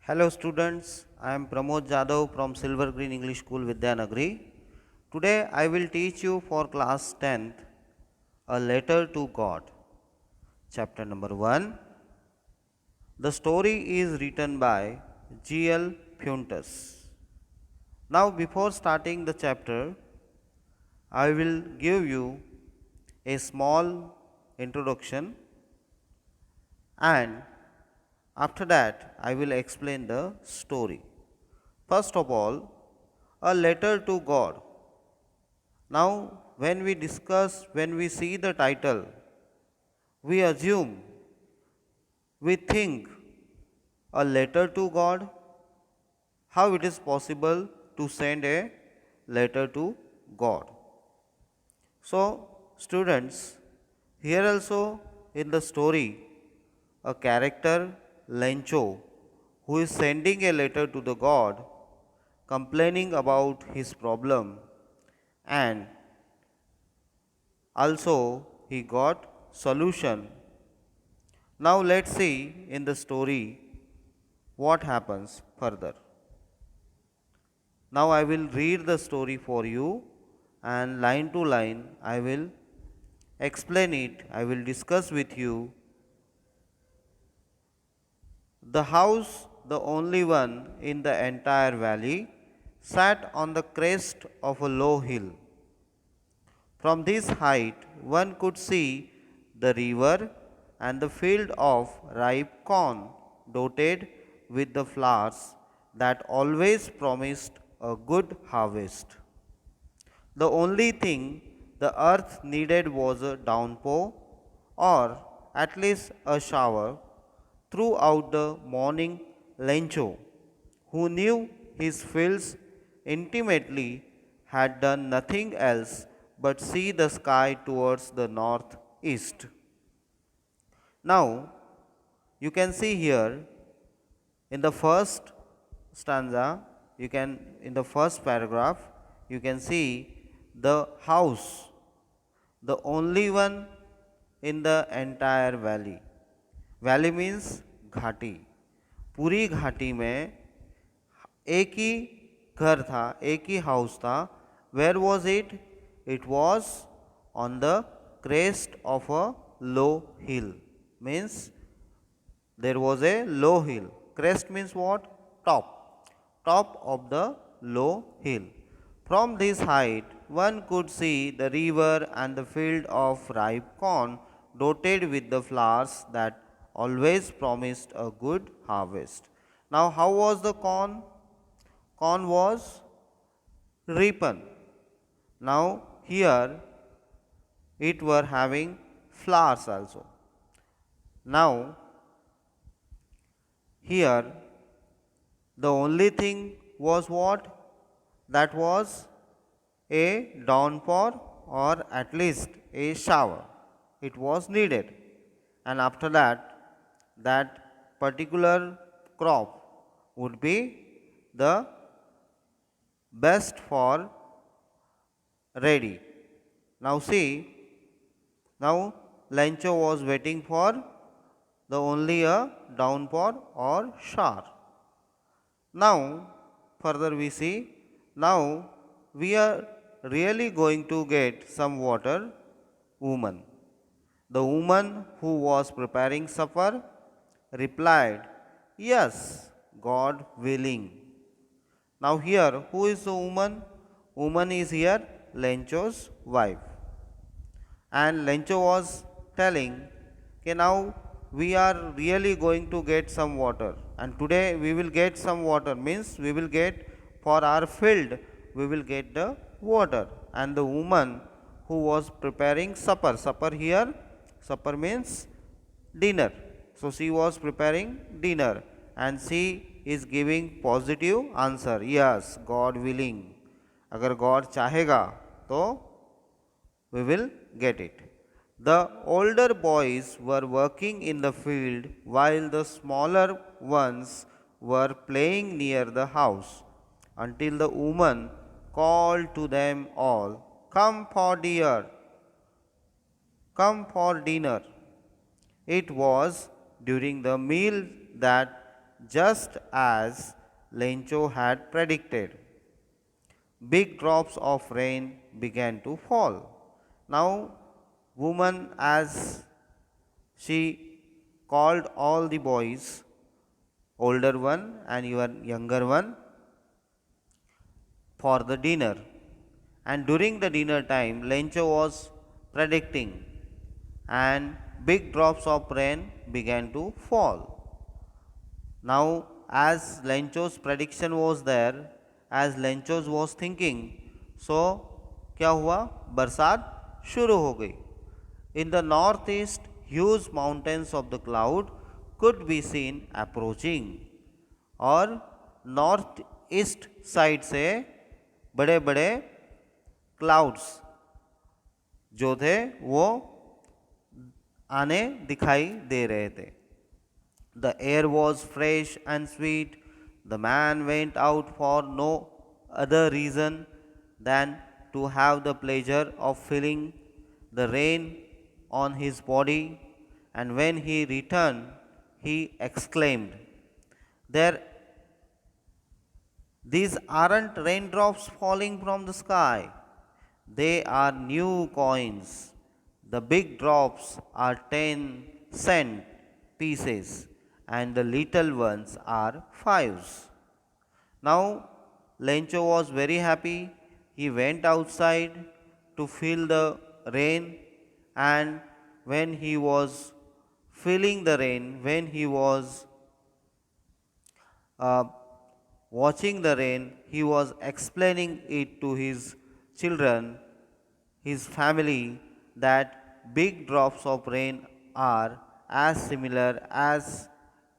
Hello students, I am Pramod Jadhav from Silver Green English School Vidyanagari. Today I will teach you for class 10th a letter to God. Chapter number 1. The story is written by G.L. Puntus. Now before starting the chapter, I will give you a small introduction and after that I will explain the story. First of all, a letter to God. Now, when we see the title, we assume, we think a letter to God, how it is possible to send a letter to God. So, students, here also in the story, a character, Lencho, who is sending a letter to the God complaining about his problem, and also he got solution. Now let's see in the story what happens further. Now I will read the story for you and line to line I will explain it, I will discuss with you. The house, the only one in the entire valley, sat on the crest of a low hill. From this height, one could see the river and the field of ripe corn, dotted with the flowers that always promised a good harvest. The only thing the earth needed was a downpour, or at least a shower. Throughout the morning, Lencho, who knew his fields intimately, had done nothing else but see the sky towards the northeast. Now, you can see here in the first stanza, in the first paragraph, you can see the house, the only one in the entire valley. Valley means घाटी, पूरी घाटी में एक ही घर था, एक ही हाउस था. Where was it? It was on the crest of a low hill. Means there was a low hill. Crest means what? Top. Top of the low hill. From this height, one could see the river and the field of ripe corn, dotted with the flowers that always promised a good harvest. Now, how was the corn? Corn was ripen. Now, here it were having flowers also. Now, here the only thing was what? That was a downpour, or at least a shower. It was needed. And after that, that particular crop would be the best for ready. Now see, now Lencho was waiting for the only a downpour or shower. Now, further we see, now we are really going to get some water. Woman. The woman who was preparing supper replied, yes, God willing. Now here, who is the woman? Woman is here Lencho's wife. And Lencho was telling, okay, now we are really going to get some water, and today we will get some water, means we will get for our field, we will get the water. And the woman who was preparing supper, supper here, supper means dinner, so she was preparing dinner and she is giving positive answer, yes, God willing. Agar God chahega to we will get it. The older boys were working in the field while the smaller ones were playing near the house, until the woman called to them all, come for dinner, come for dinner. It was during the meal that just as Lencho had predicted, big drops of rain began to fall. Now, woman, as she called all the boys, older one and even younger one, for the dinner. And during the dinner time, Lencho was predicting, and big drops of rain began to fall. Now, as Lencho's prediction was there, as Lencho was thinking, so क्या हुआ? बरसात शुरू हो गई. In the northeast, huge mountains of the cloud could be seen approaching. और north east side से बड़े बड़े क्लाउड्स जो थे वो आने दिखाई दे रहे थे. The air was fresh and sweet. The man went out for no other reason than to have the pleasure of feeling the rain on his body. And when he returned, he exclaimed, "There, these aren't raindrops falling from the sky. They are new coins. The big drops are 10-cent pieces and the little ones are fives." Now, Lencho was very happy. He went outside to feel the rain, and when he was feeling the rain, when he was uh, watching the rain, he was explaining it to his children, his family, that big drops of rain are as similar as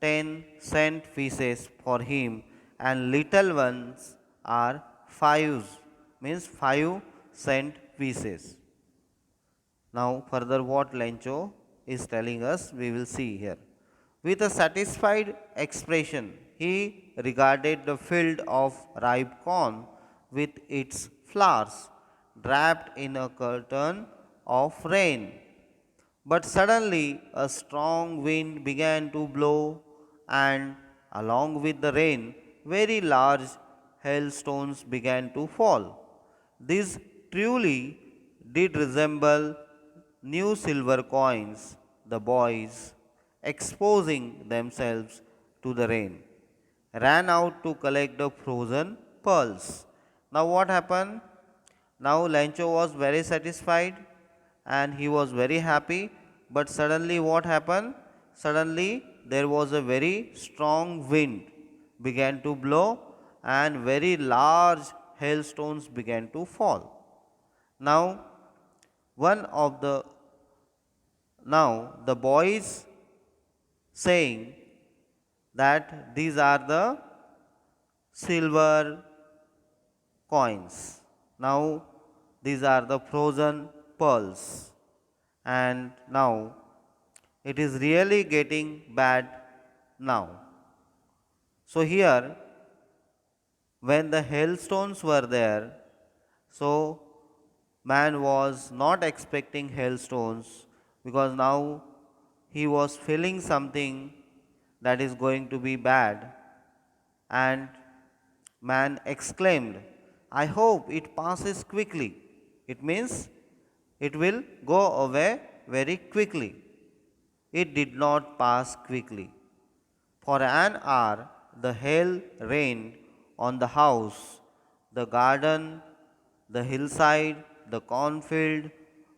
10-cent pieces for him, and little ones are fives, means 5-cent pieces. Now, further, what Lencho is telling us, we will see here. With a satisfied expression, he regarded the field of ripe corn with its flowers wrapped in a curtain of rain. But suddenly a strong wind began to blow, and along with the rain, very large hailstones began to fall. These truly did resemble new silver coins, the boys, exposing themselves to the rain, ran out to collect the frozen pearls. Now, what happened? Now, Lancho was very satisfied and he was very happy, but suddenly, what happened? Suddenly, there was a very strong wind began to blow, and very large hailstones began to fall. Now, one of the now the boys saying that these are the silver coins. Now these are the frozen pearls. And now it is really getting bad now. So here, when the hailstones were there, so man was not expecting hailstones, because now he was feeling something that is going to be bad, and man exclaimed, "I hope it passes quickly." It means it will go away very quickly. It did not pass quickly. For an hour the hail rained on the house, the garden, the hillside, the cornfield,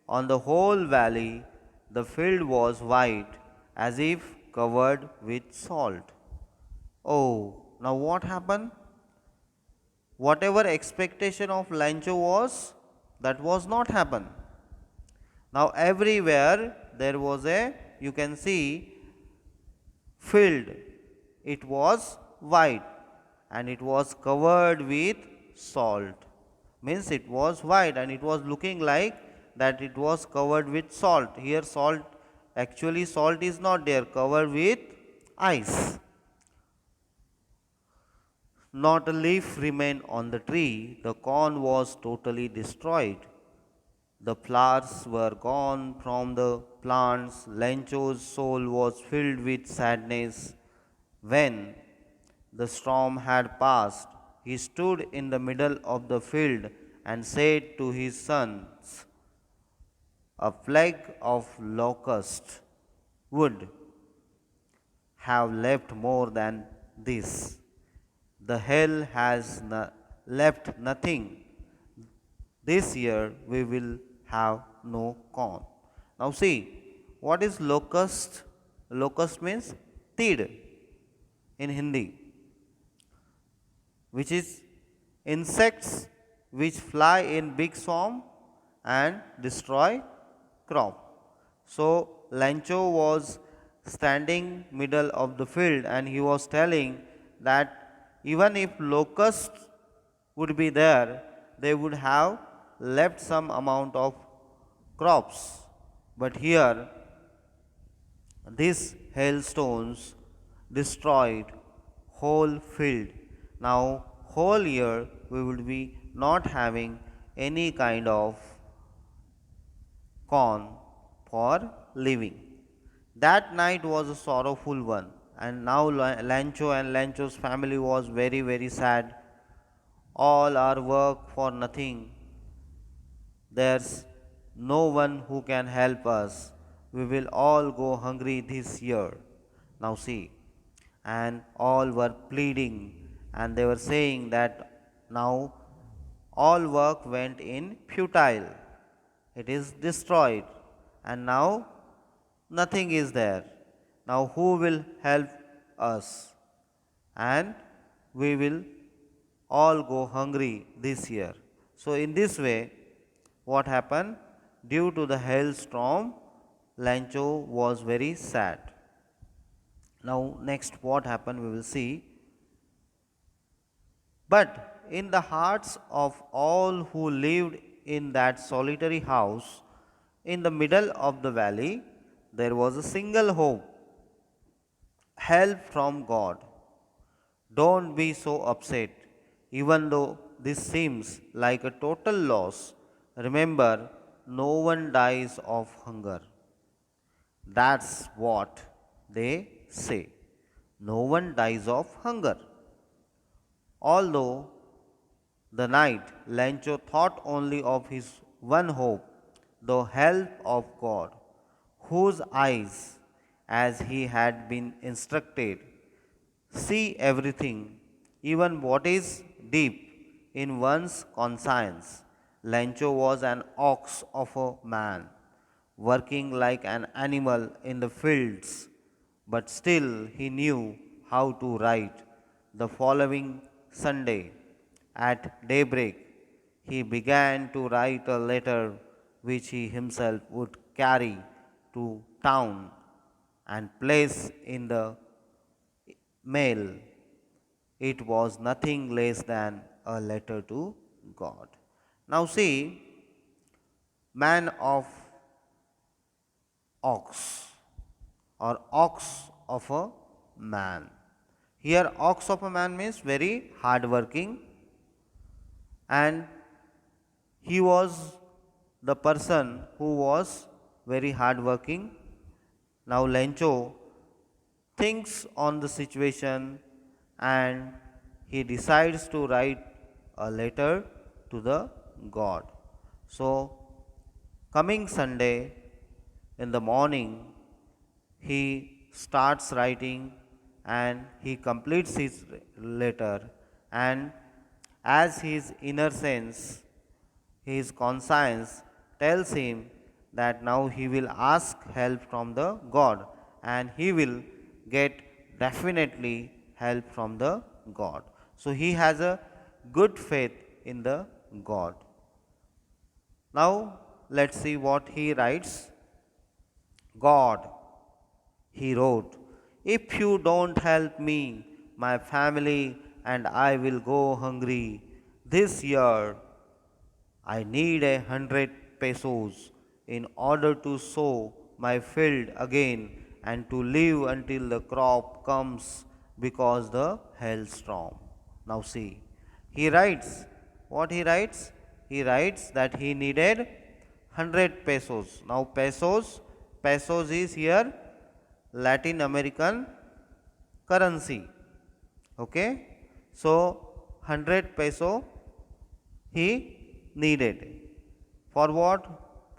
on the whole valley. The field was white as if covered with salt. Oh, now what happened? Whatever expectation of Lancho was, that was not happen. Now everywhere there was a, you can see, field. It was white and it was covered with salt. Means it was white and it was looking like that it was covered with salt. Here salt, actually salt is not there, covered with ice. Not a leaf remained on the tree. The corn was totally destroyed. The flowers were gone from the plants. Lencho's soul was filled with sadness when the storm had passed, he stood in the middle of the field and said to his sons, a plague of locust would have left more than this. The hail has left nothing. This year we will have no corn. Now see, what is locust? Locust means tid in Hindi, which is insects which fly in big swarm and destroy crop. So Lancho was standing middle of the field and he was telling that even if locusts would be there, they would have left some amount of crops. But here these hailstones destroyed whole field. Now whole year we would be not having any kind of corn for living. That night was a sorrowful one, and now Lancho and Lancho's family was very, very sad. All our work for nothing. There's no one who can help us. We will all go hungry this year. Now see, and all were pleading, and they were saying that now all work went in futile. It is destroyed, and now nothing is there. Now who will help us? And we will all go hungry this year. So in this way, what happened? Due to the hailstorm, Lancho was very sad. Now next what happened we will see. But in the hearts of all who lived in that solitary house in the middle of the valley, there was a single hope, help from God. Don't be so upset, even though this seems like a total loss. Remember, no one dies of hunger. That's what they say. No one dies of hunger. Although the night, Lancho thought only of his one hope, the help of God, whose eyes, as he had been instructed, see everything, even what is deep in one's conscience. Lancho was an ox of a man, working like an animal in the fields, but still he knew how to write. The following Sunday, at daybreak, he began to write a letter which he himself would carry to town and place in the mail. It was nothing less than a letter to God. Now see, man of ox or ox of a man. Here ox of a man means very hardworking, and he was the person who was very hardworking. Now Lencho thinks on the situation and he decides to write a letter to the God. So coming Sunday in the morning, he starts writing and he completes his letter, and as his inner sense, his conscience tells him that now he will ask help from the God and he will get definitely help from the God. So he has a good faith in the God. Now let's see what he writes. God, he wrote, if you don't help me, my family and I will go hungry. This year I need 100 pesos in order to sow my field again and to live until the crop comes because the hailstorm. Now see, he writes, what he writes? He writes that he needed 100 pesos. Now pesos is here Latin American currency, Okay. So 100 peso he needed. For what?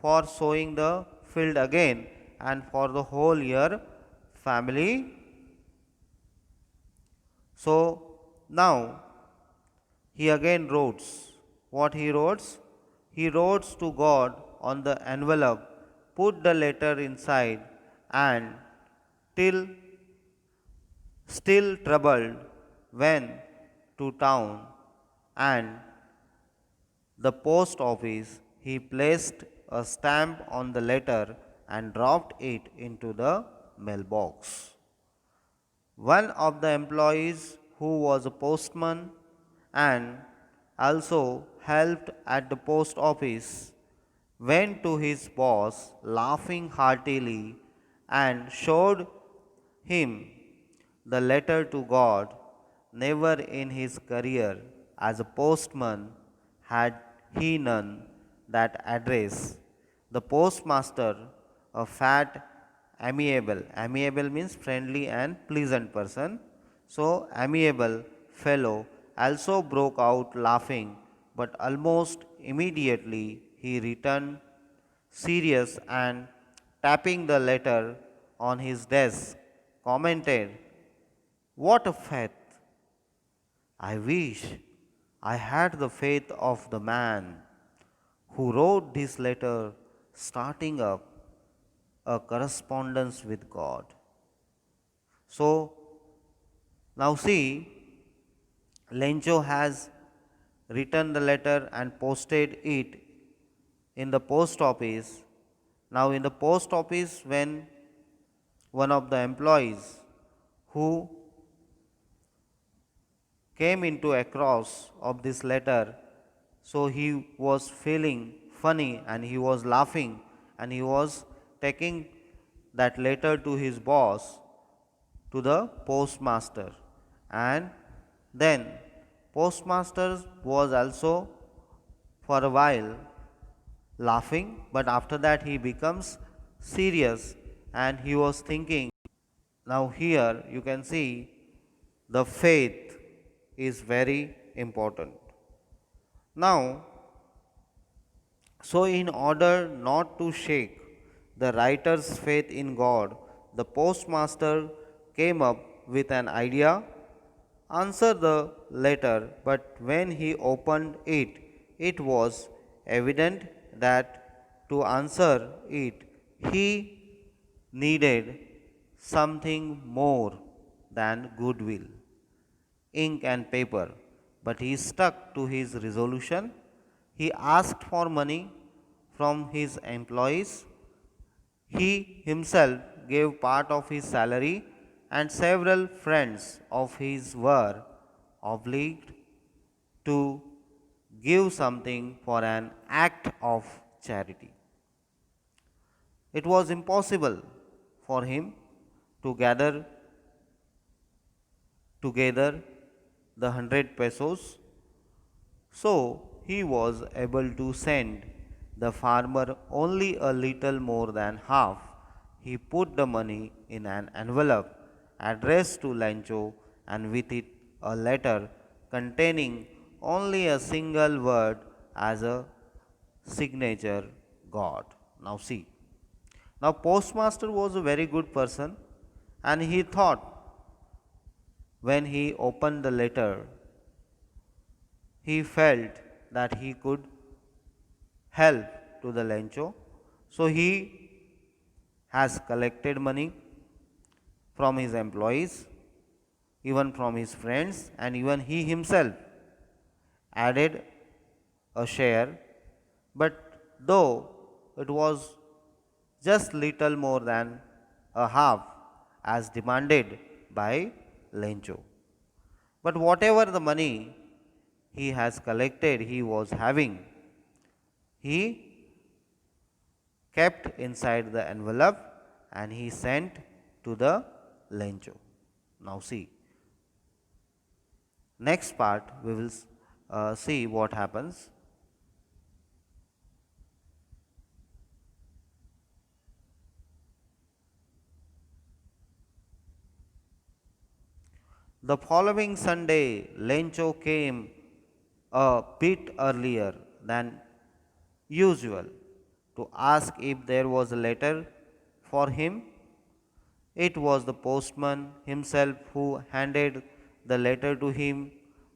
For sowing the field again and for the whole year family. So now he again wrote. What he wrote? He wrote to God on the envelope, put the letter inside, and till still troubled went to town and the post office. He placed a stamp on the letter and dropped it into the mailbox. One of the employees, who was a postman and also helped at the post office, went to his boss laughing heartily and showed him the letter to God. Never in his career as a postman had he known that address. The postmaster, a fat, amiable means friendly and pleasant person. So, amiable fellow also broke out laughing, but almost immediately he returned serious and tapping the letter on his desk, commented, "What a faith! I wish I had the faith of the man who wrote this letter, starting up a correspondence with God." So now see, Lencho has written the letter and posted it in the post office. Now in the post office, when one of the employees who came into across of this letter, so he was feeling funny and he was laughing and he was taking that letter to his boss, to the postmaster, and then postmaster was also for a while laughing, but after that he becomes serious and he was thinking. Now here you can see the faith is very important. Now, so in order not to shake the writer's faith in God, the postmaster came up with an idea. Answer the letter, but when he opened it, it was evident that to answer it, he needed something more than goodwill, ink and paper, but he stuck to his resolution. He asked for money from his employees. He himself gave part of his salary, and several friends of his were obliged to give something for an act of charity. It was impossible for him to gather together the 100 pesos, so he was able to send the farmer only a little more than half. He put the money in an envelope addressed to Lancho, and with it a letter containing only a single word as a signature, God. Now see. Now postmaster was a very good person and he thought, when he opened the letter, he felt that he could help to the Lencho. So he has collected money from his employees, even from his friends, and even he himself added a share. But though it was just little more than a half as demanded by Lencho. But whatever the money he has collected, he was having, he kept inside the envelope and he sent to the Lencho. Now see, next part we will see what happens. The following Sunday, Lencho came a bit earlier than usual to ask if there was a letter for him. It was the postman himself who handed the letter to him,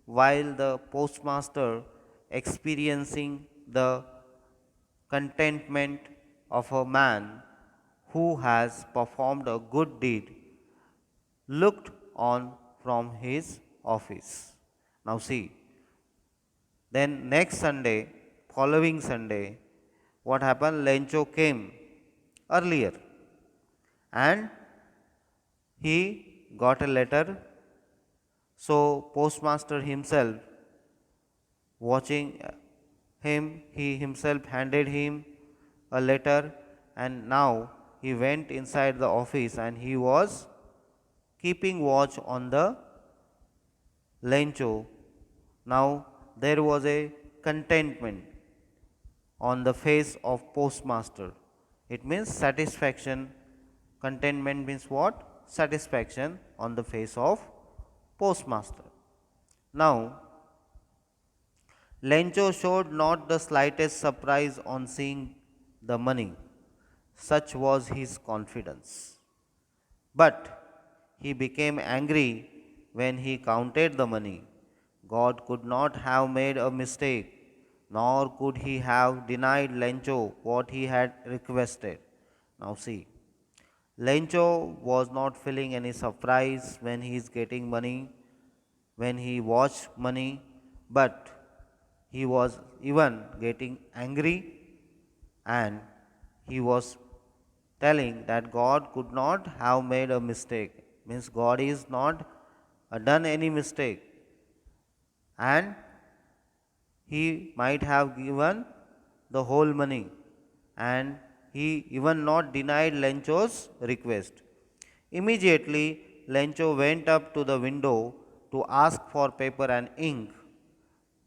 while the postmaster, experiencing the contentment of a man who has performed a good deed, looked on from his office. Now, see, then next Sunday, following Sunday, what happened? Lencho came earlier and he got a letter. So, postmaster himself, watching him, he himself handed him a letter, and now he went inside the office and he was keeping watch on the Lencho. Now there was a contentment on the face of postmaster. It means satisfaction. Contentment means what? Satisfaction on the face of postmaster. Now Lencho showed not the slightest surprise on seeing the money. Such was his confidence. But he became angry when he counted the money. God could not have made a mistake, nor could he have denied Lencho what he had requested. Now, see, Lencho was not feeling any surprise when he is getting money, when he watched money, but he was even getting angry, and he was telling that God could not have made a mistake. Means God is not done any mistake, and he might have given the whole money, and he even not denied Lencho's request. Immediately, Lencho went up to the window to ask for paper and ink.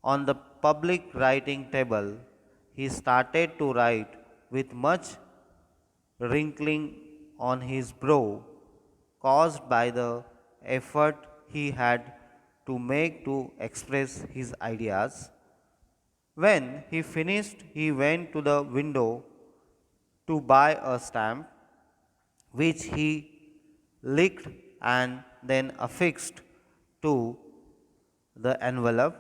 On the public writing table, he started to write with much wrinkling on his brow, caused by the effort he had to make to express his ideas. When he finished, he went to the window to buy a stamp, which he licked and then affixed to the envelope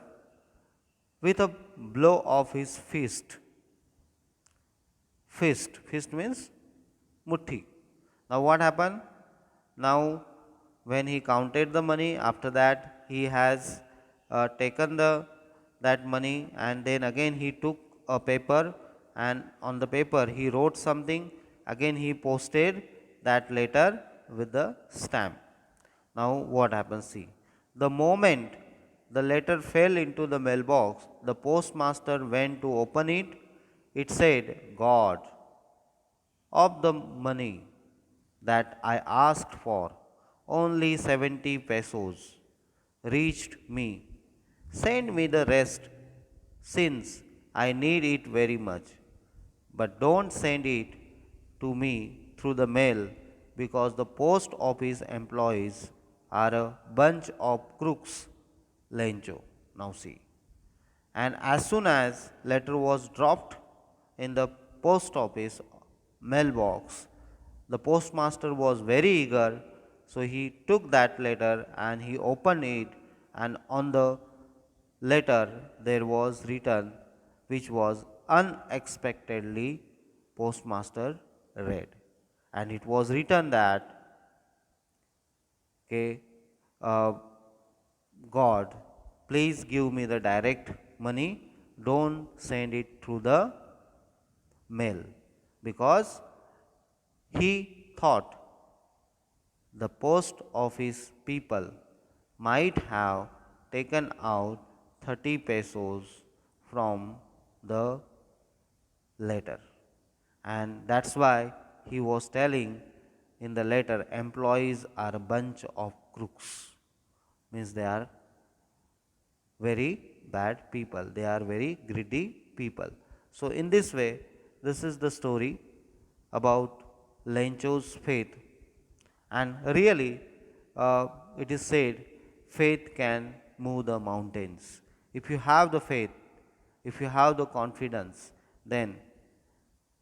with a blow of his fist. Fist means mutti. Now, what happened? Now, when he counted the money, after that he has taken the that money, and then again he took a paper, and on the paper he wrote something. Again he posted that letter with the stamp. Now, what happens? See, the moment the letter fell into the mailbox, the postmaster went to open it. It said, God, of the money that I asked for, only 70 pesos reached me. Send me the rest since I need it very much. But don't send it to me through the mail, because the post office employees are a bunch of crooks. Lencho. Now see. And as soon as letter was dropped in the post office mailbox, the postmaster was very eager, so he took that letter and he opened it, and on the letter there was written, which was unexpectedly postmaster read, and it was written that, okay, uh, God, please give me the direct money, don't send it through the mail, because he thought the post office people might have taken out 30 pesos from the letter, and that's why he was telling in the letter, employees are a bunch of crooks, means they are very bad people, they are very greedy people. So in this way, this is the story about Lencho's faith. And really, it is said, faith can move the mountains. If you have the faith, if you have the confidence, then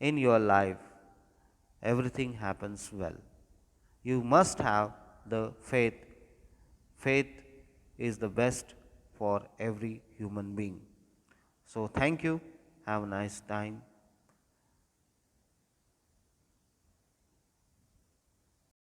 in your life everything happens well. You must have the faith. Faith is the best for every human being. So, thank you. Have a nice time.